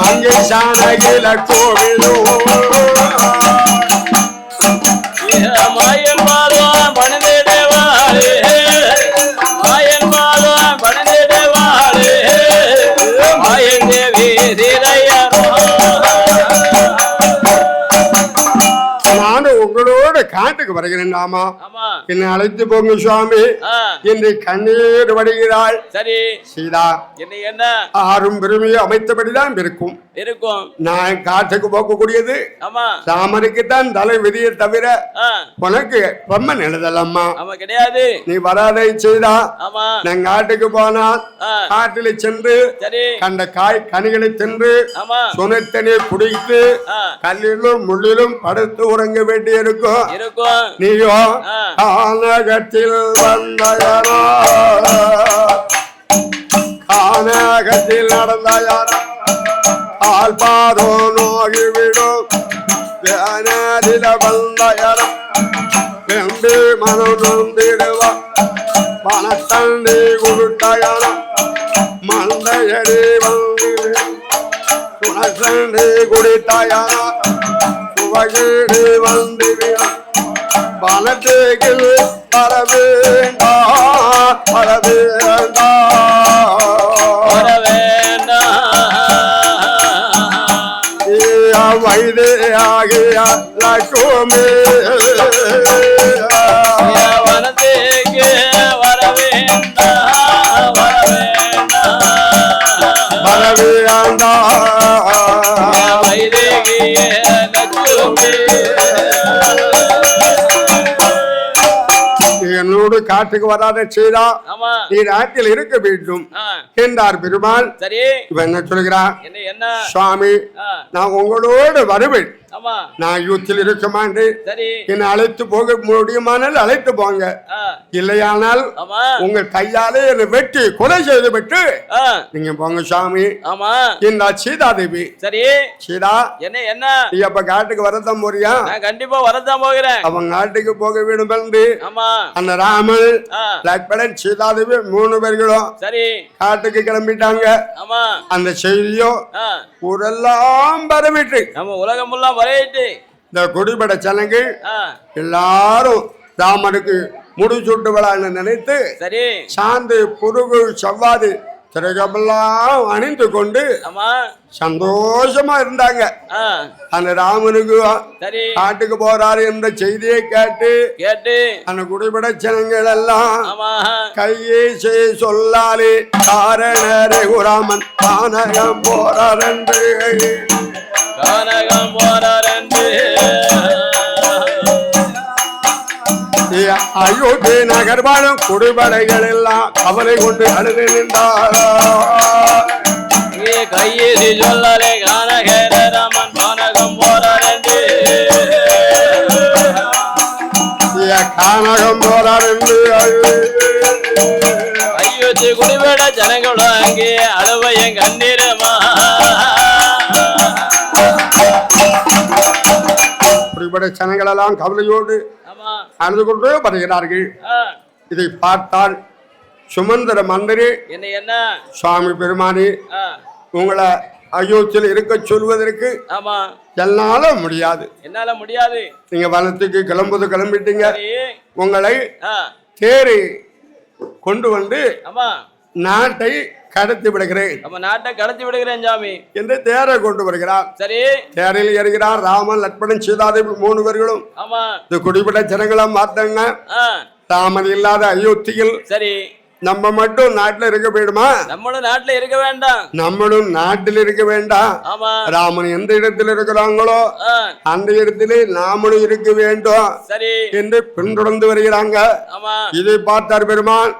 அங்கே சாணகில கோவிலும் மாயன் மாதம் பணிந்திடுவாளே மாயன் மாதம் பணிந்திடுவாளே மாயன் தேவி சீதையரோ நானும் உங்களோட காட்டுக்கு வருகிறேன். ஆமா என்னை அழைத்து போங்க சுவாமி என்று கண்ணீர் வடிகிறாள். சரி சீதா என்ன ஆறும் பெருமையும் அமைத்தபடிதான் இருக்கும். நான் காட்டுக்கு போகக்கூடியது ராமனுக்குத்தான் தலை விதியை தவிர உனக்கு ரொம்ப நிலதல்லம்மா கிடையாது. நீ வராதை செய்தா நான் காட்டுக்கு போனால் காட்டில சென்று கண்ட காய் கனிகளை தின்று சுனத்தனை குடித்து கல்லிலும் முள்ளிலும் படுத்து உறங்க வேண்டி இருக்கும். நீயோ கானகத்தில் வந்தயாரோ கானகத்தில் நடந்தயாரோ ஆல்பாதோ நோகிவிடும் வேனதில வந்தயாரோ எம்பி மனம் நொந்திடுவா பணத்தண்டி குருட்டயாரோ மந்தையடி வந்திடும் சுனத்தண்டி குடித்தயாரோ சுவகிடி வந்திடும் பணத்தேகில் வரவேண்டா வரவேண்டா வரவேண்டா வைதே ஆகிய லட்சுமி வனத்தேகே வரவேண்டா வரவேண்டா வரவேண்டா வைதேகே லட்சுமி என்னோடு காட்டுக்கு வராத செய்தா நீ நாட்டில் இருக்க வேண்டும் என்றார் பெருமாள். இவன் என்ன சொல்கிறான்? சுவாமி நான் உங்களோடு வருவேன். நான் யூத்தில் இருக்க மாட்டேன். என்னை அழைத்து போக முடியுமானால் அழைத்து போங்க. இல்லையானால் உங்க கையாலே என்னை வெட்டி கொலை செய்து விட்டு நீங்க போங்க சுவாமி. இந்த சீதா தேவி சீதா என்ன நீ அப்ப காட்டுக்கு வரதான் போறியா? கண்டிப்பா வரதான் போகிறேன். அவன் காட்டுக்கு போக வேண்டும் என்று அந்த ராமன் லக்ஷ்மணன் சீதா தேவி 3 பேர்களும் காட்டுக்கு கிளம்பிட்டாங்க. அந்த செய்தியோ ஊரெல்லாம் பரவிட்டு உலகம் எல்லாம் வரையிட்டு இந்த குடிபட சனங்கள் எல்லாரும் ராமனுக்கு முடிசூட்டு விழான்னு நினைத்து சாந்து புருகு செவ்வாது திரைகமெல்லாம் அணிந்து கொண்டு சந்தோஷமா இருந்தாங்க. அந்த ராமனுக்கு காட்டுக்கு போறாரு என்ற செய்தியை கேட்டு அந்த குடிபட ஜனங்கள் எல்லாம் கையை சொல்லாலே காரணரே ராமன் கானகம் போறார் என்று கானகம் போறார் என்று அயோத்தி நகர்வாழும் குடிபடைகள் எல்லாம் கவலை கொண்டு அழுது நின்றார். கையை சொல்லாலே கானகர ராமன் கானகம் போறார் என்று கானகம் போறார் என்று அயோத்தி குடிபட ஜனங்களும் அங்கே அழுவையும் கண்ணீரமா குடிபட ஜனங்கள் எல்லாம் கவலையோடு அழுது கொண்டே வருகிறார்கள். இதை பார்த்தால் சுமந்திர மந்திரி என்ன சுவாமி பெருமானி உங்களை அயோத்தியில் இருக்க சொல்வதற்கு என்னால முடியாது. நீங்க வனத்துக்கு கிளம்பிட்டீங்க. உங்களை தேரை கொண்டு வந்து நாட்டை கடத்தி விடுகிறேன் சாமி என்று தேரை கொண்டு வருகிறார். தேரில் ஏறுகிறார் ராமன் லக்ஷ்மணன் சீதாதேவி 3 பேர்களும். இந்த குடிபட ஜனங்களாம் பார்த்தாங்க. ராமன் இல்லாத அயோத்தியில் நம்ம மட்டும் நாட்டில் இருக்க வேண்டுமா? நம்மளும் நாட்டில் இருக்க வேண்டாம். நம்மளும் நாட்டில் இருக்க வேண்டாம். ராமன் எந்த இடத்தில் இருக்கிறாங்களோ அந்த இடத்திலே நாமளும் இருக்க வேண்டும் என்று பின்தொடர்ந்து வருகிறாங்க. இதை பார்த்தார் பெருமாள்.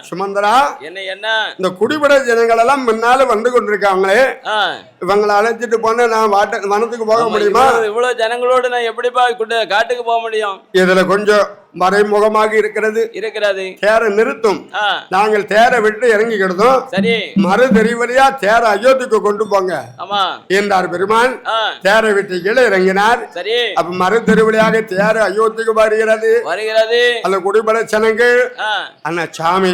சுமந்தரா என்ன இந்த குடிபட ஜனங்கள் எல்லாம் முன்னால வந்து கொண்டிருக்காங்களே இவங்களை அழைச்சிட்டு போன நான் வனத்துக்கு போக முடியுமா? இவ்வளவு ஜனங்களோடு நான் எப்படிப்பா காட்டுக்கு போக முடியும்? இதுல கொஞ்சம் மறைமுகமாக இருக்கிறது. தேரை நிறுத்தும். நாங்கள் தேரை விட்டு இறங்கி கிடந்தோம். மறு தெரிவழியா தேரை அயோத்திக்கு கொண்டு போங்க என்றார் பெருமான். தேரை விட்டு கீழே இறங்கினார். அப்ப மறு தெரிவழியாக தேரை அயோத்திக்கு வருகிறது. அந்த குடிபட ஜனங்கள் அண்ணா சாமி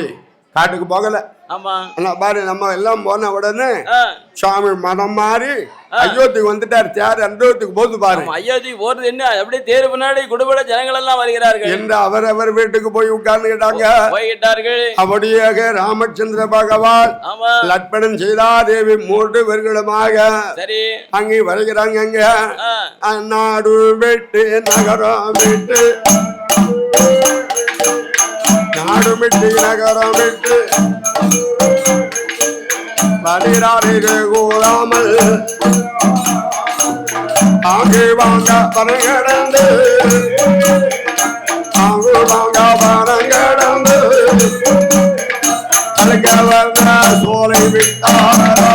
காட்டுக்கு போகல. ஆமா ஆனா பாரு நம்ம எல்லாம் போன உடனே ஆ, சுவாமி மனம் மாறி அயோத்திக்கு வந்துட்டார். தேர் அந்தோத்துக்கு போது பாரு ஆமா, ஐயாவுக்கு போறது என்ன அப்படியே தேர் பின்னாடி குடும்ப ஜனங்கள் எல்லாம் வருகிறார்கள் என்று அவர் வீட்டுக்கு போய் உட்கார்ந்துட்டாங்க. போய்கிட்டார்கள். அப்படியாக ராமச்சந்திர பகவான் ஆமா லட்சணம் சீதாதேவி 3 பேர்களுமாக சரி அங்கே வருகிறாங்க. அங்க ஆ, நாடு விட்டு நகரம் விட்டு நாடு விட்டு நகரம் விட்டு வருகிறார்கள் கூறாமல் அங்கே வாங்க பரங்கடந்து அங்கு வாங்க பரங்கடந்து அழுக்க வந்த சோலை விட்டாரா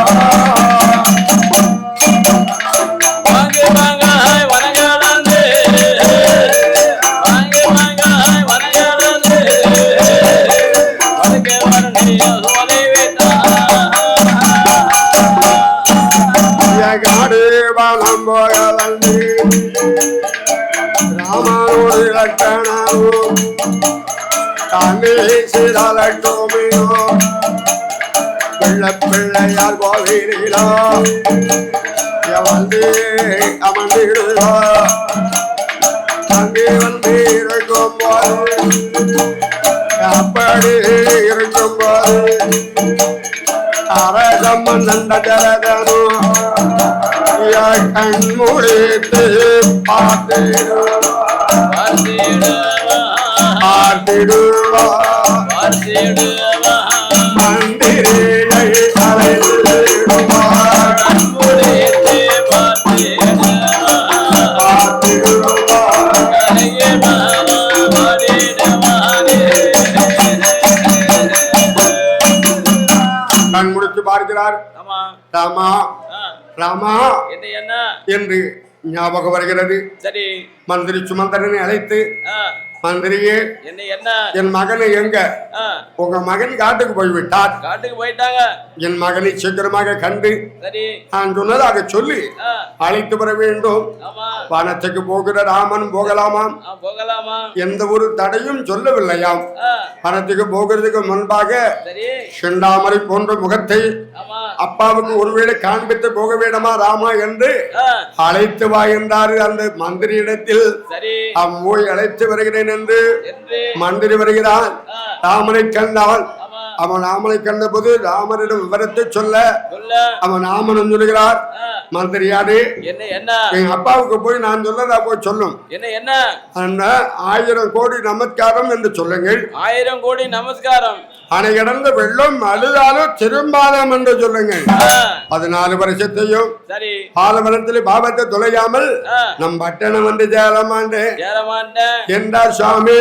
வாங்க வாங்க வனகாலந்து வாங்க வாங்க வனகாலந்து அதுக்கு வரணிய சோலை விட்டா காடு வனம் போக வந்து ராமனோடு லட்சணமும் தானே சீதாலட்சுமியோ பிள்ளையார் கோவிலோ வந்து அமர்ந்திடுவோ அங்கே வந்து இருக்கும் போது அப்படி இருக்கும் போது அரசம் நந்த ஜரதனோ கண் முடித்து பார்த்திடுவா மந்திரியை அலைந்திடுவா கண் முடித்து பார்க்கிறார். ராமா ராமா என்ன என்று ஞாபகம் வருகிறது. சரி மந்திரி சுமந்திரனை அழைத்து மந்திரியே என்ன என் மகனை எங்க உங்க மகன் காட்டுக்கு போய்விட்டார். காட்டுக்கு போயிட்டாங்க. என் மகனை சீக்கிரமாக கண்டு சரி நான் சொன்னதாக சொல்லி அழைத்து வர வேண்டும். வனத்துக்கு போகிற ராமன் போகலாமாம். போகலாமா எந்த ஒரு தடையும் சொல்லவில்லையாம். வனத்துக்கு போகிறதுக்கு முன்பாக செந்தாமரை போன்ற முகத்தை அப்பாவுக்கு ஒருவேளை காண்பித்து போக வேண்டுமா ராமா என்று அழைத்து வா என்றாரு அந்த மந்திரியிடத்தில். போய் அழைத்து வருகிறேன் என்று மந்திரி வருகிறான். ராமனை கண்டால் அவன் ராமனை கண்ட போது ராமனிடம் விவரத்தை சொல்ல அவன் ராமன் சொல்லுகிறார். மந்திரியாரு எங்க அப்பாவுக்கு போய் நான் சொல்லதா போய் சொல்லும். என்ன 1000 கோடி நமஸ்காரம் என்று சொல்லுங்கள். 1000 கோடி நமஸ்காரம். அணை கடந்த வெள்ளம் அழுதாலும் திரும்பாதம் என்று சொல்லுங்கள். 14 வருஷத்தையும் பாலவனத்தில் பாவத்தை தொலையாமல் நம் பட்டணம் வந்து சேரமாண்டே என்றார் சுவாமி.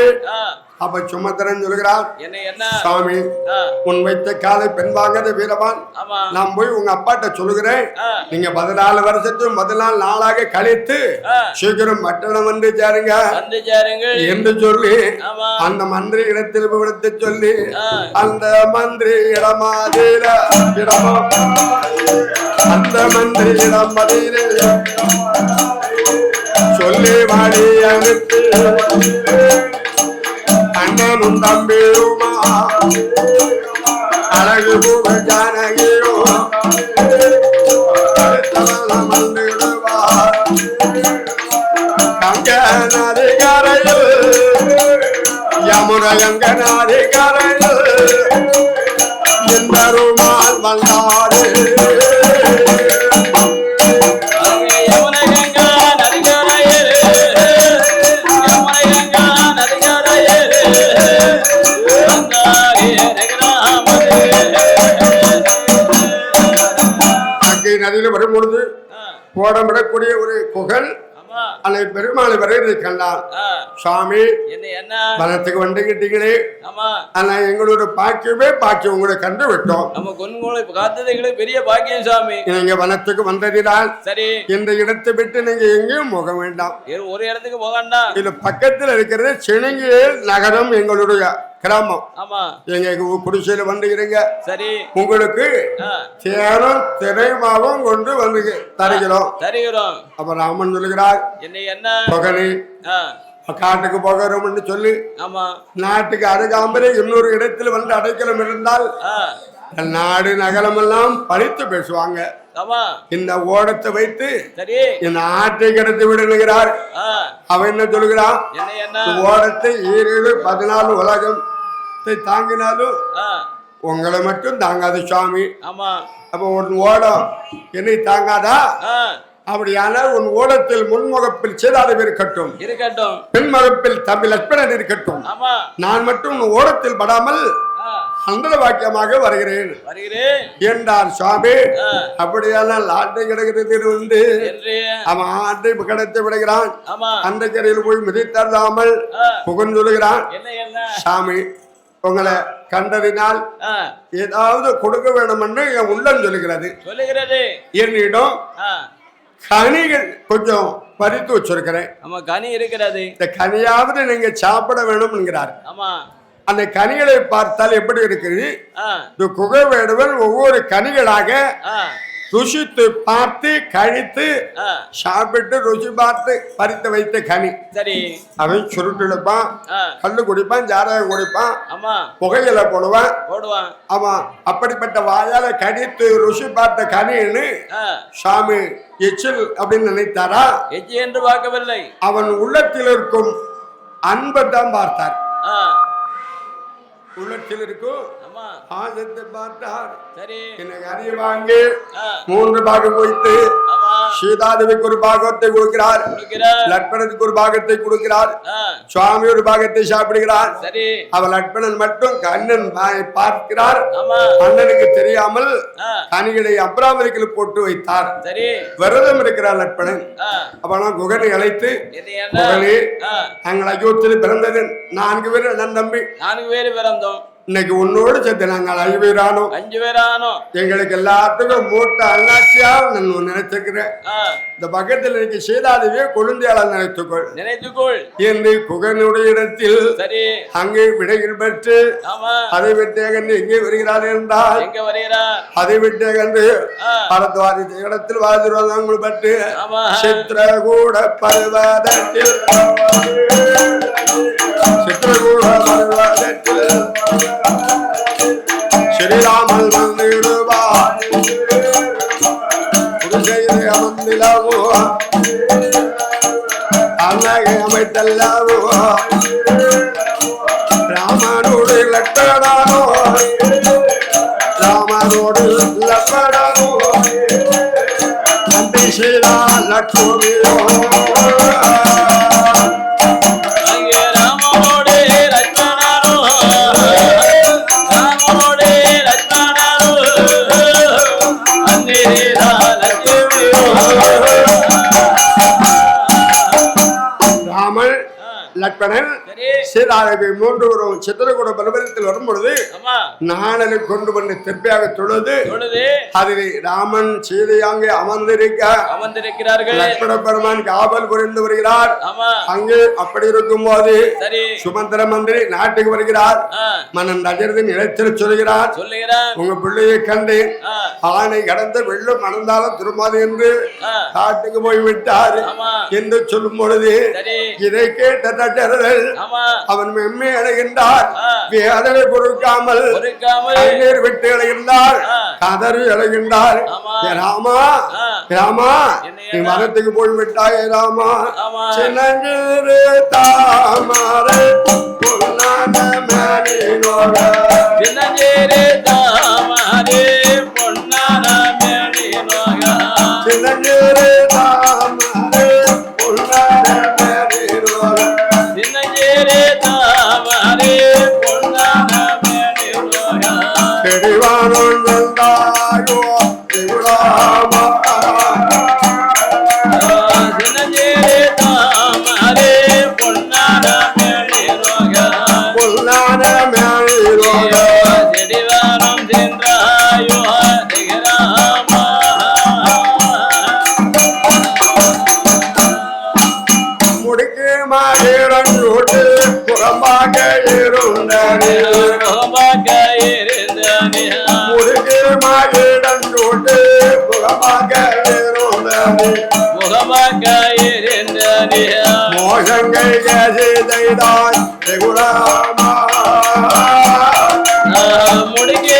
அப்ப சுமந்திரன் சொல்கிறார், சுவாமி உன் வைத்த காலை பெண் வாங்காத வீரவான், நான் போய் உங்க அப்பாட்ட சொல்லுகிறேன். நீங்க 14 வருஷத்தும் 14 நாளாக கழித்து சீக்கிரம் பட்டணம் வந்து சேருங்க என்று சொல்லி அந்த மந்திரி இடத்தில் விடுத்து சொல்லி அந்த மந்திரி இடமாதில அந்த மந்திரி இடமதில சொல்லி வாடி அனுப்பி அண்ணனும் தம்பியுமா அழகு பூவ ஜானகியோ கங்க நதிகரையில் யமுனை கங்க நதிகரையில் எந்தருமால் வந்தாரு நதியில வரும்பொழுது போடப்படக்கூடிய ஒரு புகழ் அன்னை பெருமாளை வருகிறதை கண்டான். சுவாமி வனத்துக்கு வந்துகிட்டீங்களே, ஆனா எங்களோட பாக்கியமே பாக்கியம் உங்களை கண்டு விட்டோம். பெரிய பாக்கியம் சுவாமி. நீங்க வனத்துக்கு வந்ததினால் சரி இந்த இடத்தை விட்டு நீங்க எங்கேயும் போக வேண்டாம். ஒரு இடத்துக்கு போக வேண்டாம். இது பக்கத்தில் இருக்கிறது செனங்கியல் நகரம் எங்களுடைய கிராமம். எங்க குடிசையில வந்து இருங்க. சரி உங்களுக்கு சேரம் திரைமாவும் கொண்டு வந்து தருகிறோம். அப்ப ராமன் சொல்லுகிறார், மகனே காட்டுக்கு போகிறோம் சொல்லி நாட்டுக்கு அருகாமலே இன்னொரு இடத்தில் வந்து அடைக்கலம் இருந்தால் நாடு நகரமெல்லாம் பறித்து பேசுவாங்க. இந்த ஓடத்தை வைத்து இந்த ஆற்றை கடத்தி விடுகிறார். அவன் என்ன சொல்கிறான்? ஓடத்தை 7 14 உலகத்தை தாங்கினாலும் உங்களை மட்டும் தாங்காது சுவாமி. அப்ப உன் ஓடம் என்னை தாங்காதா? அப்படியான உன் ஓடத்தில் முன்முகப்பில் சேதாரம் இருக்கட்டும், பின்முகப்பில் தம்பி லட்சுமணன் இருக்கட்டும். நான் மட்டும் உன் ஓடத்தில் படாமல் அந்த வாக்கியமாக வருகிறேன் என்றார் சுவாமி. அப்படியெல்லாம் ஆட்டை கிடக்கிறது வந்து அவன் ஆட்டை கிடத்தி விடுகிறான். அந்த கரையில் போய் மிதித்தராமல் புகழ் சொல்லுகிறான். சாமி, உங்களை கண்டதினால் ஏதாவது கொடுக்க வேண்டும் என்று என் உள்ளம் சொல்லுகிறது. என்னிடம் கனிகள் கொஞ்சம் பறித்து வச்சிருக்கிறேன். கனி இருக்கிறது. இந்த கனியாவது நீங்க சாப்பிட வேண்டும் என்கிறார். அந்த கனிகளை பார்த்தால் எப்படி இருக்குது? இந்த குகை வேடுவன் ஒவ்வொரு கனிகளாக ருசித்து பார்த்து கழித்து சாப்பிட்டு ருசி பார்த்து பறித்து வைத்த கனி. சரி, அவன் சுருட்டு எடுப்பான், கல்லு குடிப்பான், ஜாரகம் குடிப்பான், புகையில போடுவான். ஆமா, அப்படிப்பட்ட வாயால கடித்து ருசி பார்த்த கனின்னு சாமி எச்சில் அப்படின்னு நினைத்தாரா? எச்சி என்று பார்க்கவில்லை. அவன் உள்ளத்தில் இருக்கும் அன்பை தான் பார்த்தார். உள்ளத்தில் இருக்கும் ஆசத்தை பார்த்தார். எனக்கு அறிய வாங்கி 3 பாகம் வைத்து சீதாதேவிக்கு ஒரு பாகத்தை கொடுக்கிறார், லட்சுமணனுக்கு ஒரு பாகத்தை கொடுக்கிறார், சுவாமி ஒரு பாகத்தை சாப்பிடுகிறார். அவள் லட்சுமணன் மட்டும் கண்ணன் பார்க்கிறார். அண்ணனுக்கு தெரியாமல் கனிகளை அப்ராமரிக்கில் போட்டு வைத்தார். விரதம் இருக்கிறார் லட்சுமணன். அவனா குகனை அழைத்து, குகனே, நாங்கள் அயோத்தியில் பிறந்தது 4 பேர் நன் நம்பி 4 பேர் பிறந்தோம். இன்னைக்கு உன்னோடு சேர்த்து நாங்கள் 5 பேரானோம். எங்களுக்கு எல்லாத்துக்கும் மூட்டை அண்ணாச்சியா நான் நினைச்சுக்கிறேன். இந்த பக்கத்தில் இன்னைக்கு சீதாதேவியை கொழுந்தியாள நினைத்துக்கொள் என்று குகனுடைய இடத்தில் அங்கே விடைகள் பெற்று அதை விட்டு எங்கே வருகிறார் என்றால் அதை விட்டு கண்டு பரத்வாரி இடத்தில் வாழ்ந்து பட்டு சித்திரகூட பருவதத்தில் ஸ்ரீராமல் வந்திடுவார் அமர்ந்திலாவோ அழகை அமைத்தல்லாவோ ராமனோடு லட்சணானோ அந்தி ஸ்ரீரா லட்சுமியோ லட்சுமணன் சீதாதேவி 3 பேரும் சித்திரகூட பருவத்தில் வரும்பொழுது நாணலை கொண்டு வந்து திருப்பியாக தொழுது அதில் ராமன் சீதையாங்கே அமர்ந்திருக்கிறார்கள். லட்சுமண பெருமான் காவல் புரிந்து வருகிறார். அங்கே அப்படி இருக்கும் போது சுமந்திர மந்திரி நாட்டுக்கு வருகிறார். மன்னன் தசரதன் இளைச்சல் சொல்கிறார், உங்க பிள்ளையை கண்டு ஆணை கடந்த வெள்ளம் மணந்தாலும் திரும்பாது என்று காட்டுக்கு போய்விட்டார் என்று சொல்லும் பொழுது இதை கேட்ட தசரதன் அவன் மெம்மை அடைகின்றார். வேதனை பொறுக்காமல் நீர் விட்டு அடைகின்றார், கதறி அடைகின்றார். ராமா ராமா, நீ மரத்துக்கு போய்விட்டாய் ராமா. சின்னஞ்சிறு தாமரை பொன்னான மேனினோட, சின்னஞ்சிறு தாமரை பொன்னான மேனினோட, சின்னஞ்சிறு தாமரை பொன்னான மேனினோட, சின்னஞ்சிறு தாமரை பொன்னான மேனினோட, செடிவானோன் வந்தாயோ திகுலாமா, சின்னஞ்சிறு தாமரை பொன்னான மேனினோட, பொன்னான மேனினோட, செடிவானம் சென்றாயோ திகுலாமா. முடிக்கு மாறோட்டு புறமாக இருந்தனே, முடிக்கு மாறோட்டு புறமாக இருந்தனே, மோசங்கள் செய்தாய் திகுலாமா, முடிக்கு